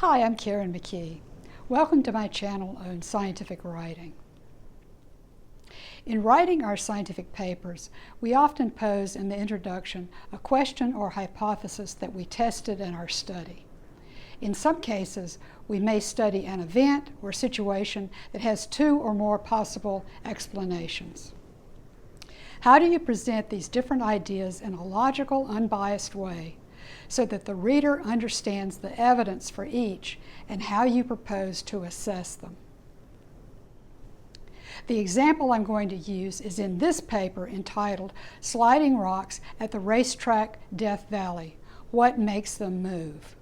Hi, I'm Karen McKee. Welcome to my channel on scientific writing. In writing our scientific papers, we often pose in the introduction a question or hypothesis that we tested in our study. In some cases, we may study an event or situation that has two or more possible explanations. How do you present these different ideas in a logical, unbiased way so that the reader understands the evidence for each and how you propose to assess them? The example I'm going to use is in this paper entitled Sliding Rocks at the Racetrack, Death Valley: What Makes Them Move?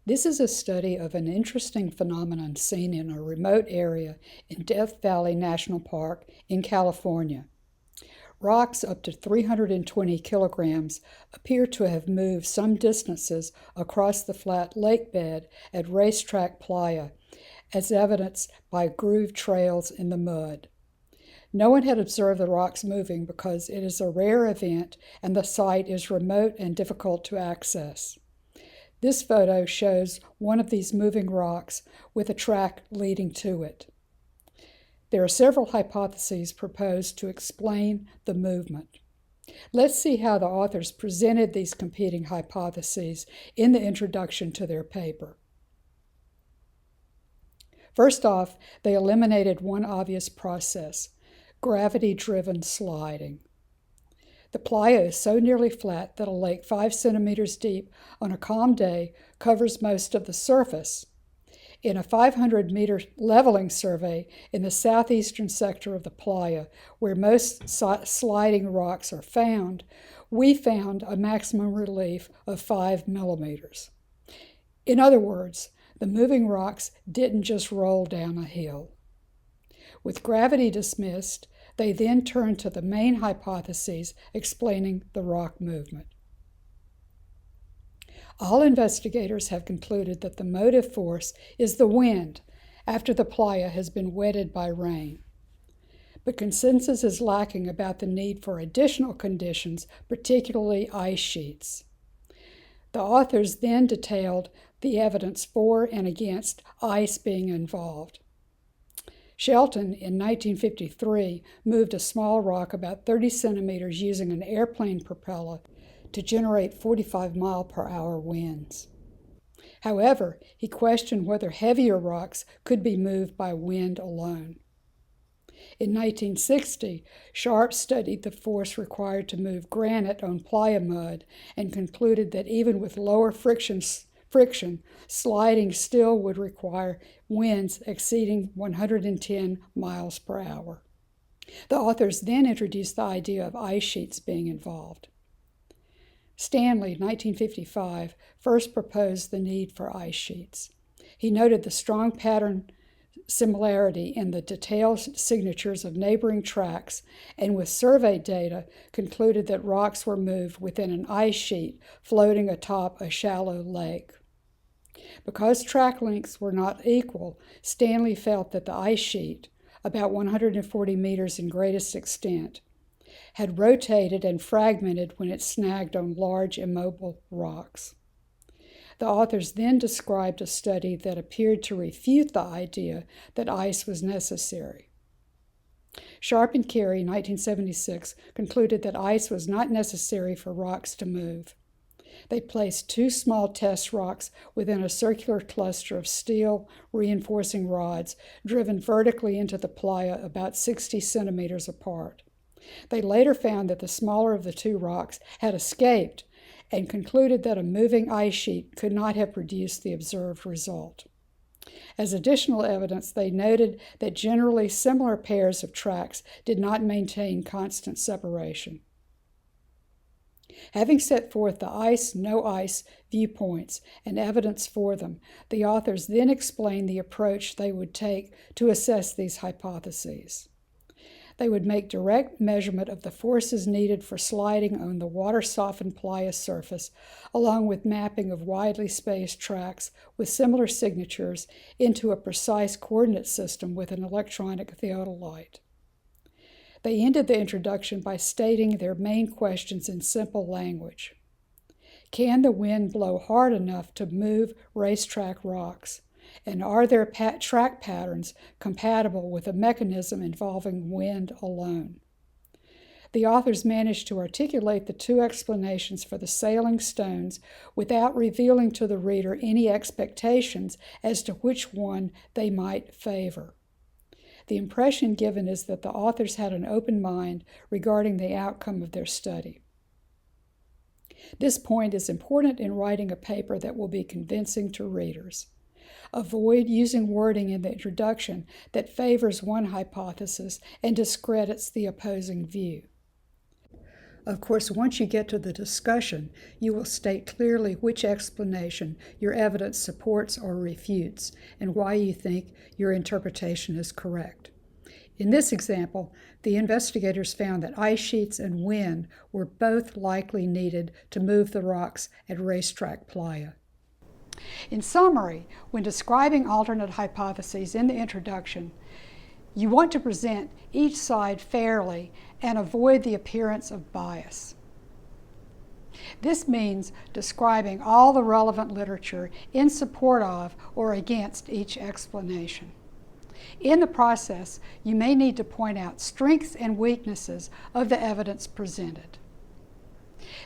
This is a study of an interesting phenomenon seen in a remote area in Death Valley National Park in California. Rocks up to 320 kilograms appear to have moved some distances across the flat lake bed at Racetrack Playa, as evidenced by grooved trails in the mud. No one had observed the rocks moving because it is a rare event and the site is remote and difficult to access. This photo shows one of these moving rocks with a track leading to it. There are several hypotheses proposed to explain the movement. Let's see how the authors presented these competing hypotheses in the introduction to their paper. First off, they eliminated one obvious process: gravity-driven sliding. The playa is so nearly flat that a lake 5 centimeters deep on a calm day covers most of the surface. In a 500-meter leveling survey in the southeastern sector of the playa, where most sliding rocks are found, we found a maximum relief of 5 millimeters. In other words, the moving rocks didn't just roll down a hill. With gravity dismissed, they then turned to the main hypotheses explaining the rock movement. All investigators have concluded that the motive force is the wind after the playa has been wetted by rain. But consensus is lacking about the need for additional conditions, particularly ice sheets. The authors then detailed the evidence for and against ice being involved. Shelton, in 1953, moved a small rock about 30 centimeters using an airplane propeller to generate 45-mile-per-hour winds. However, he questioned whether heavier rocks could be moved by wind alone. In 1960, Sharp studied the force required to move granite on playa mud and concluded that even with lower friction, sliding still would require winds exceeding 110 miles per hour. The authors then introduced the idea of ice sheets being involved. Stanley, 1955, first proposed the need for ice sheets. He noted the strong pattern similarity in the detailed signatures of neighboring tracks, and with survey data concluded that rocks were moved within an ice sheet floating atop a shallow lake. Because track lengths were not equal, Stanley felt that the ice sheet, about 140 meters in greatest extent, had rotated and fragmented when it snagged on large immobile rocks. The authors then described a study that appeared to refute the idea that ice was necessary. Sharp and Carey, 1976, concluded that ice was not necessary for rocks to move. They placed 2 small test rocks within a circular cluster of steel reinforcing rods driven vertically into the playa about 60 centimeters apart. They later found that the smaller of the 2 rocks had escaped and concluded that a moving ice sheet could not have produced the observed result. As additional evidence, they noted that generally similar pairs of tracks did not maintain constant separation. Having set forth the ice, no ice viewpoints and evidence for them, the authors then explained the approach they would take to assess these hypotheses. They would make direct measurement of the forces needed for sliding on the water-softened playa surface, along with mapping of widely spaced tracks with similar signatures into a precise coordinate system with an electronic theodolite. They ended the introduction by stating their main questions in simple language. Can the wind blow hard enough to move racetrack rocks? And are there track patterns compatible with a mechanism involving wind alone? The authors managed to articulate the two explanations for the sailing stones without revealing to the reader any expectations as to which one they might favor. The impression given is that the authors had an open mind regarding the outcome of their study. This point is important in writing a paper that will be convincing to readers. Avoid using wording in the introduction that favors one hypothesis and discredits the opposing view. Of course, once you get to the discussion, you will state clearly which explanation your evidence supports or refutes, and why you think your interpretation is correct. In this example, the investigators found that ice sheets and wind were both likely needed to move the rocks at Racetrack Playa. In summary, when describing alternate hypotheses in the introduction, you want to present each side fairly and avoid the appearance of bias. This means describing all the relevant literature in support of or against each explanation. In the process, you may need to point out strengths and weaknesses of the evidence presented.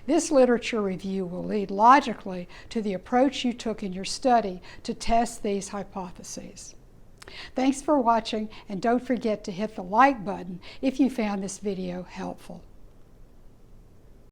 This literature review will lead logically to the approach you took in your study to test these hypotheses. Thanks for watching, and don't forget to hit the like button if you found this video helpful.